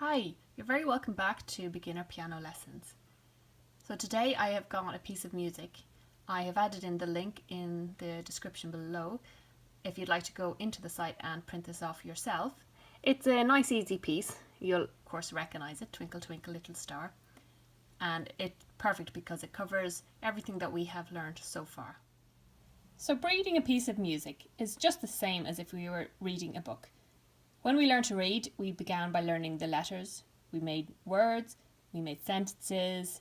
Hi, you're very welcome back to Beginner Piano Lessons. So today I have got a piece of music. I have added in the link in the description below if you'd like to go into the site and print this off yourself. It's a nice easy piece. You'll of course recognise it, Twinkle Twinkle Little Star. And it's perfect because it covers everything that we have learned so far. So reading a piece of music is just the same as if we were reading a book. When we learned to read, we began by learning the letters. We made words, we made sentences,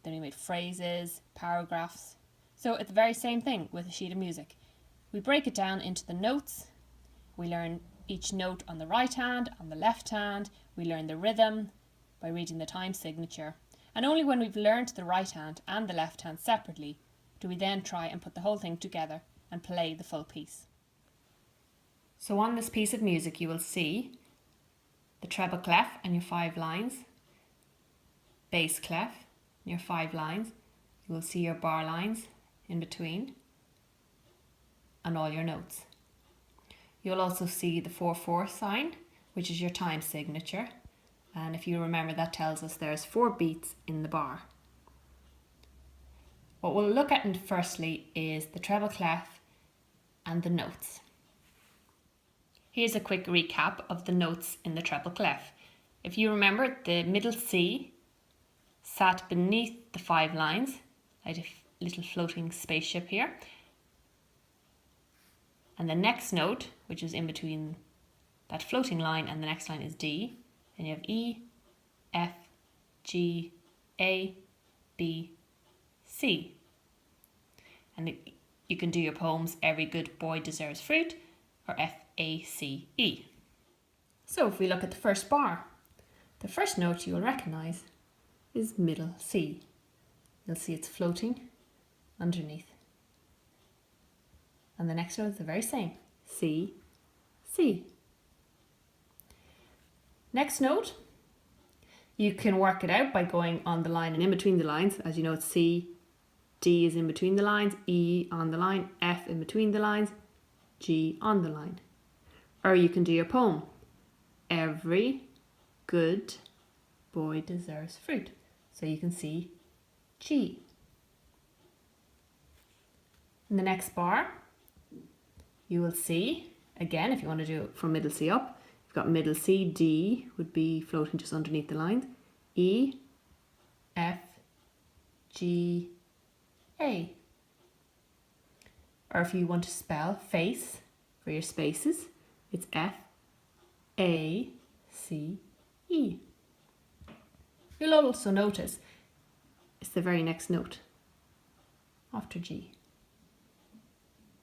then we made phrases, paragraphs. So it's the very same thing with a sheet of music. We break it down into the notes. We learn each note on the right hand, on the left hand. We learn the rhythm by reading the time signature. And only when we've learned the right hand and the left hand separately do we then try and put the whole thing together and play the full piece. So on this piece of music you will see the treble clef and your 5 lines, bass clef and your 5 lines. You will see your bar lines in between and all your notes. You'll also see the 4/4 sign, which is your time signature, and if you remember, that tells us there's 4 beats in the bar. What we'll look at firstly is the treble clef and the notes. Here's a quick recap of the notes in the treble clef. If you remember, the middle C sat beneath the 5 lines, like a little floating spaceship here. And the next note, which is in between that floating line and the next line, is D. Then you have E, F, G, A, B, C. And you can do your poems Every Good Boy Deserves Fruit or F-A-C-E. So if we look at the first bar, the first note you will recognise is middle C. You'll see it's floating underneath. And the next note is the very same, C, C. Next note, you can work it out by going on the line and in between the lines. As you know, it's C, D is in between the lines, E on the line, F in between the lines, G on the line. Or you can do your poem, Every Good Boy Deserves Fruit. So you can see G. In the next bar, you will see, again, if you want to do it from middle C up, you've got middle C, D would be floating just underneath the lines, E, F, G, A. Or if you want to spell face for your spaces, it's F-A-C-E. You'll also notice it's the very next note after G.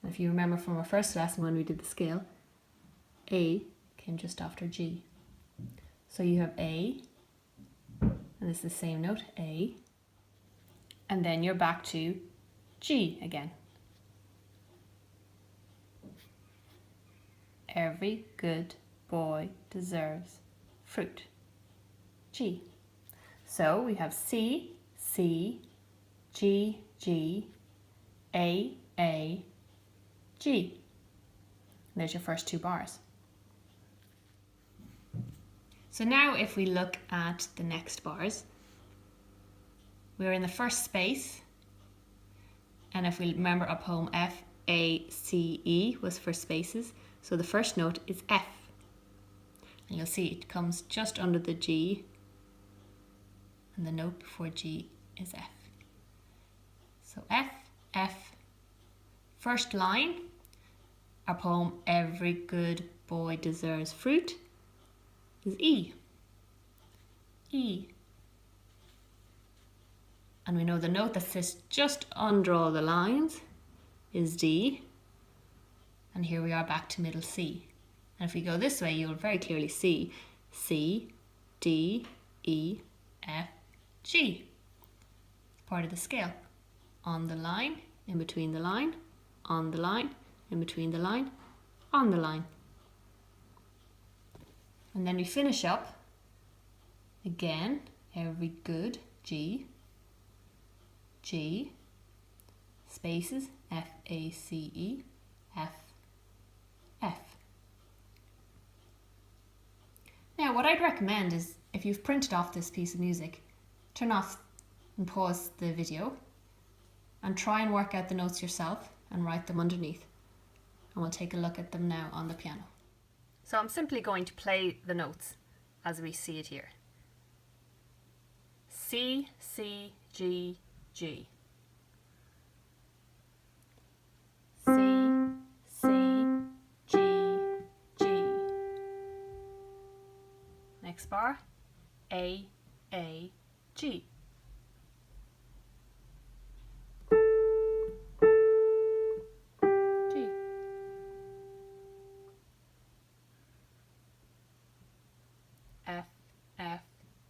And if you remember from our first lesson when we did the scale, A came just after G. So you have A, and it's the same note, A, and then you're back to G again. Every good boy deserves fruit. G. So we have C, C, G, G, A, A, G. And there's your first 2 bars. So now if we look at the next bars, we're in the first space, and if we remember our poem F-A-C-E was for spaces, so the first note is F. And you'll see it comes just under the G, and the note before G is F. So F, F. First line, our poem Every Good Boy Deserves Fruit is E. E. And we know the note that sits just under all the lines is D. And here we are back to middle C. And if we go this way, you'll very clearly see C, D, E, F, G. Part of the scale. On the line, in between the line, on the line, in between the line, on the line. And then we finish up again, every good, G, G, spaces, F-A-C-E, F, F. Now Now what I'd recommend is, if you've printed off this piece of music, turn off and pause the video and try and work out the notes yourself and write them underneath. And we'll take a look at them now on the piano. So I'm simply going to play the notes as we see it here. C, C, G, G. C, C, G, G. Next bar, A, G. G. F,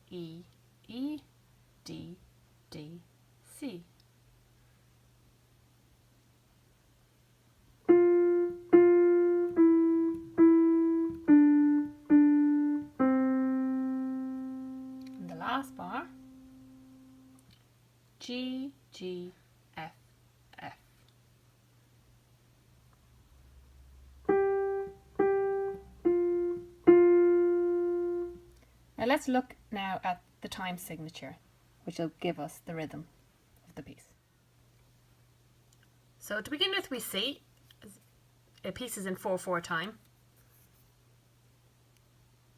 E, D, C. And the last bar, G, F. Now let's look now at the time signature, which will give us the rhythm of the piece. So to begin with, we see a piece is in 4/4 time.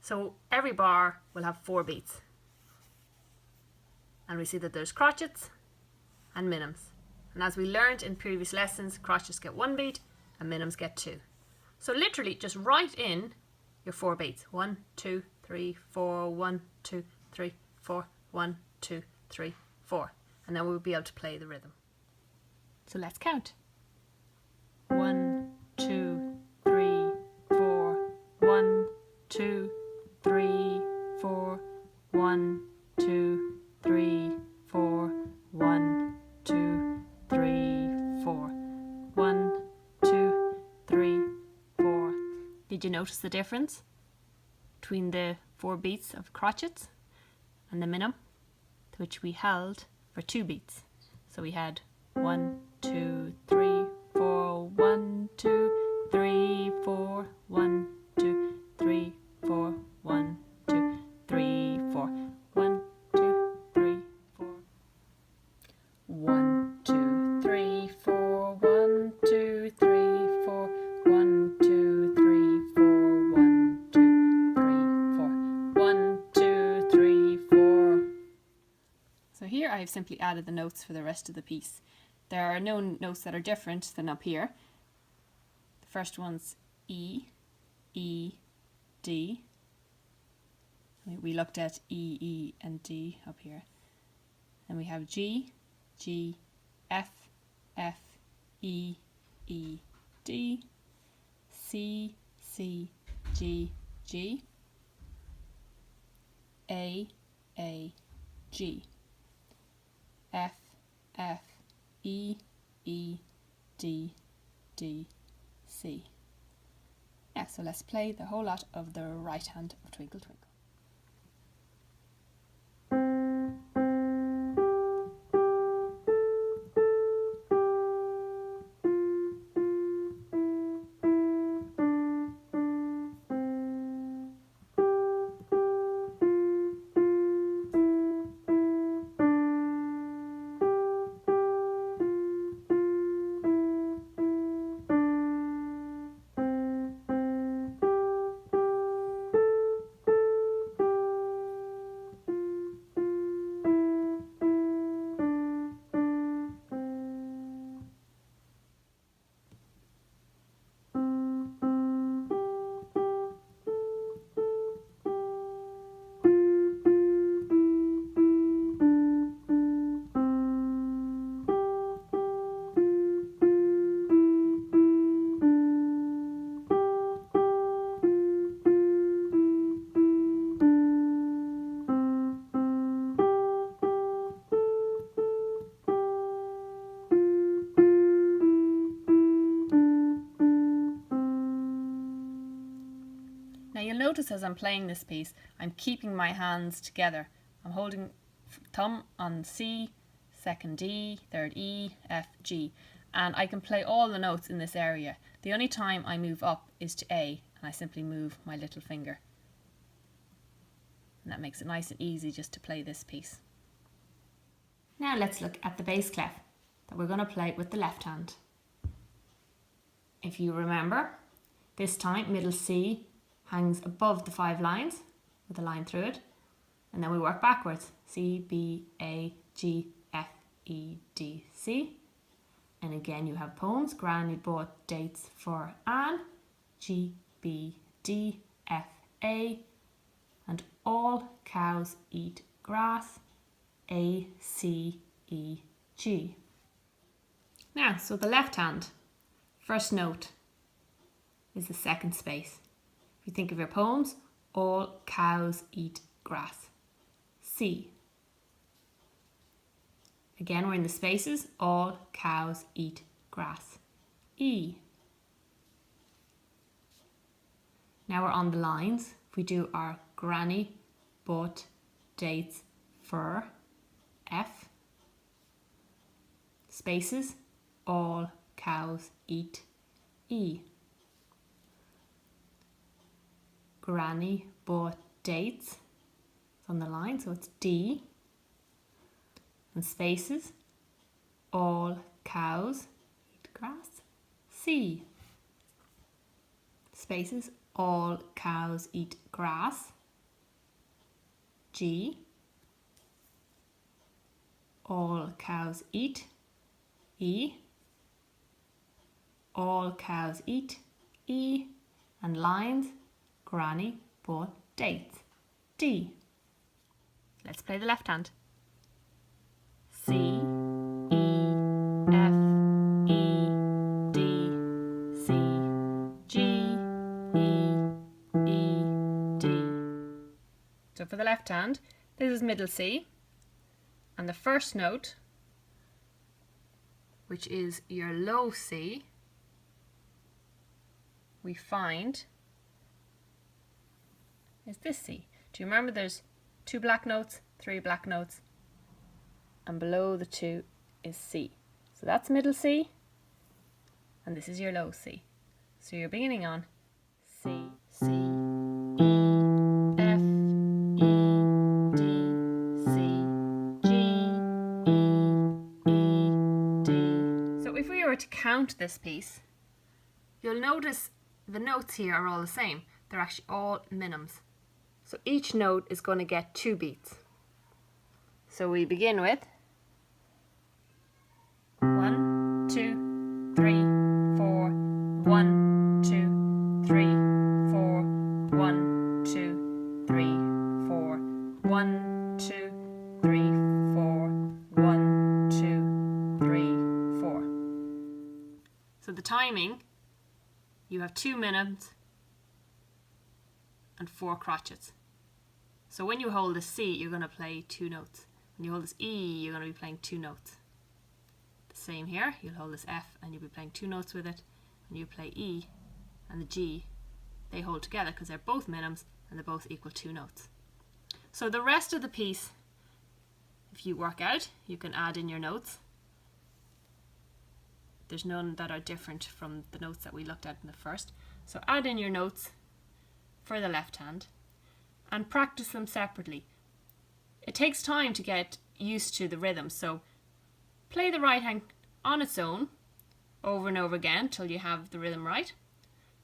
So every bar will have 4 beats. And we see that there's crotchets and minims. And as we learned in previous lessons, crotchets get 1 beat and minims get 2. So literally just write in your 4 beats. 1, 2, 3, 4, 1, 2, 3, 4, 1, 2, 3, 4. And then we'll be able to play the rhythm. So let's count. 1, 2, 3, 4, 1, 2, 3, 4, 1, 2, 3, 4, 1, 2, 3, 4, 1, 2, 3, 4. Did you notice the difference between the 4 beats of crotchets and the minim, which we held for 2 beats? So we had 1, 2, 3, 4, 1, 2, 3, 4, 1, 2, 3, 4, 1, 2, 3, 4, 1, 2, 3, 4. 1, 2, 3, 4, 1, 2, 3, 4, 1, 2, 3, 4, 1, 2, 3, 4, 1, 2, 3, 4. So here I have simply added the notes for the rest of the piece. There are no notes that are different than up here. The first one's E, D. We looked at E, and D up here. Then we have G, F, E, D, C, G, A, G, F, E, D, C. Yeah, so let's play the whole lot of the right hand of Twinkle Twinkle. Now you'll notice as I'm playing this piece, I'm keeping my hands together. I'm holding thumb on C, second D, third E, F, G, and I can play all the notes in this area. The only time I move up is to A, and I simply move my little finger. and that makes it nice and easy just to play this piece. Now let's look at the bass clef that we're going to play with the left hand. If you remember, this time middle C hangs above the 5 lines with a line through it, and then we work backwards. C, B, A, G, F, E, D, C. And again you have poems, granny bought dates for Anne, G, B, D, F, A, and all cows eat grass, A, C, E, G. Now, so the left hand, first note is the second space. If you think of your poems, all cows eat grass, C. Again, we're in the spaces, all cows eat grass, E. Now we're on the lines. If we do our granny bought dates for F, spaces, all cows eat E. Granny bought dates, it's on the line, so it's D. And spaces, all cows eat grass, C. Spaces, all cows eat grass, G. All cows eat, E. All cows eat, E. And lines, granny bought dates, D. Let's play the left hand. C, E, F, E, D, C, G, E, D. So for the left hand, this is middle C, and the first note, which is your low C, we find is this C. Do you remember there's 2 black notes, 3 black notes, and below the 2 is C. So that's middle C, and this is your low C. So you're beginning on C, C, E, F, E, D, C, G, E, D. So if we were to count this piece, you'll notice the notes here are all the same. They're actually all minims. So each note is going to get 2 beats. So we begin with 1, 2, 3, 4, 1, 2, 3, 4, 1, 2, 3, 4, 1, 2, 3, 4, 1, 2, 3, 4. So the timing, you have 2 minims and 4 crotchets. So when you hold the C, you're going to play 2 notes. When you hold this E, you're going to be playing 2 notes. The same here, you'll hold this F and you'll be playing 2 notes with it. When you play E and the G, they hold together because they're both minims and they both equal 2 notes. So the rest of the piece, if you work out, you can add in your notes. There's none that are different from the notes that we looked at in the first. So add in your notes for the left hand and practice them separately. It takes time to get used to the rhythm, so play the right hand on its own over and over again till you have the rhythm right,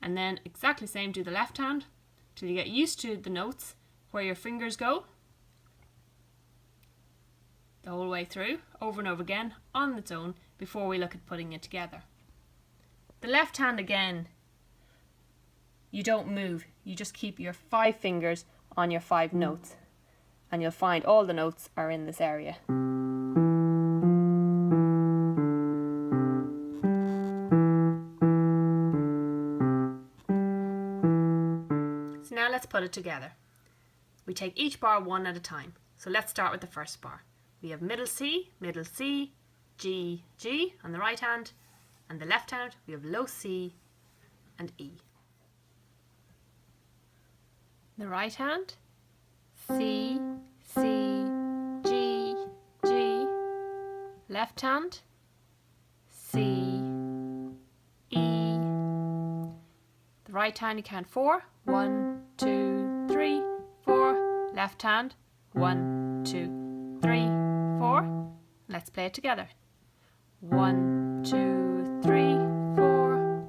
and then exactly the same do the left hand till you get used to the notes where your fingers go the whole way through, over and over again on its own before we look at putting it together. The left hand again, you don't move, you just keep your 5 fingers on your 5 notes, and you'll find all the notes are in this area. So now let's put it together. We take each bar one at a time. So let's start with the first bar. We have middle C, G, G on the right hand, and the left hand we have low C and E. The right hand, C, C, G, G. Left hand, C, E. The right hand you count 4. 1, 2, 3, 4. left hand, 1, 2, 3, 4. Let's play it together. 1, 2, 3, 4.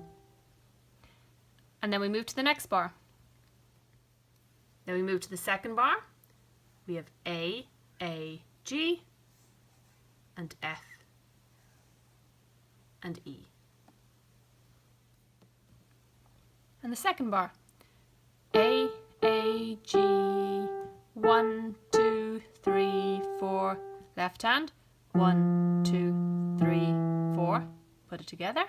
And then we move to the next bar. Then we move to the second bar. We have A, G, and F, and E. And the second bar. A, G, 1, 2, 3, 4. Left hand, 1, 2, 3, 4. Put it together.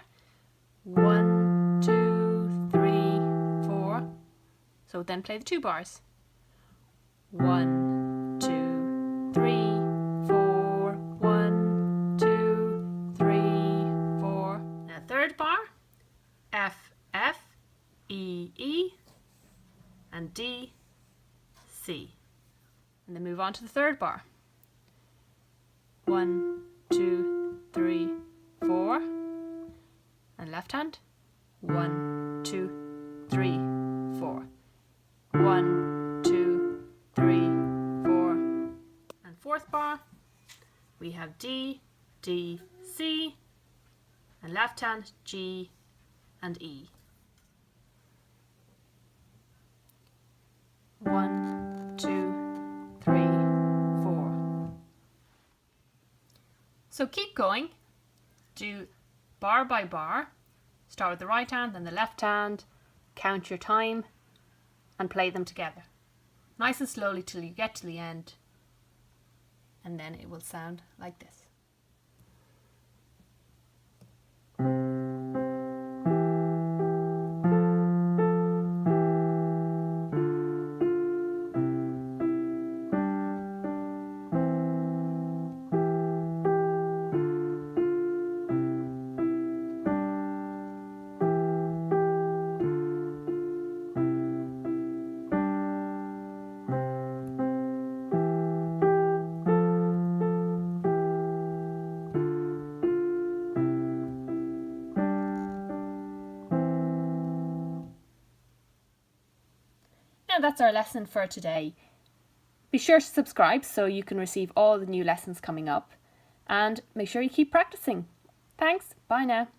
1, 2, 3, 4. So then play the two bars. 1, 2, 3, 4. 1, 2, 3, 4. Now third bar. F, E, and D, C. And then move on to the third bar. 1, 2, 3, 4. And left hand. 1, 2, 3, 4. 1, 2, 3, 4. And fourth bar, we have D, C, and left hand, G and E. 1, 2, 3, 4. So keep going. Do bar by bar. Start with the right hand, then the left hand. Count your time and play them together. Nice and slowly till you get to the end. And then it will sound like this. Now that's our lesson for today. Be sure to subscribe so you can receive all the new lessons coming up, and make sure you keep practicing. Thanks, bye now.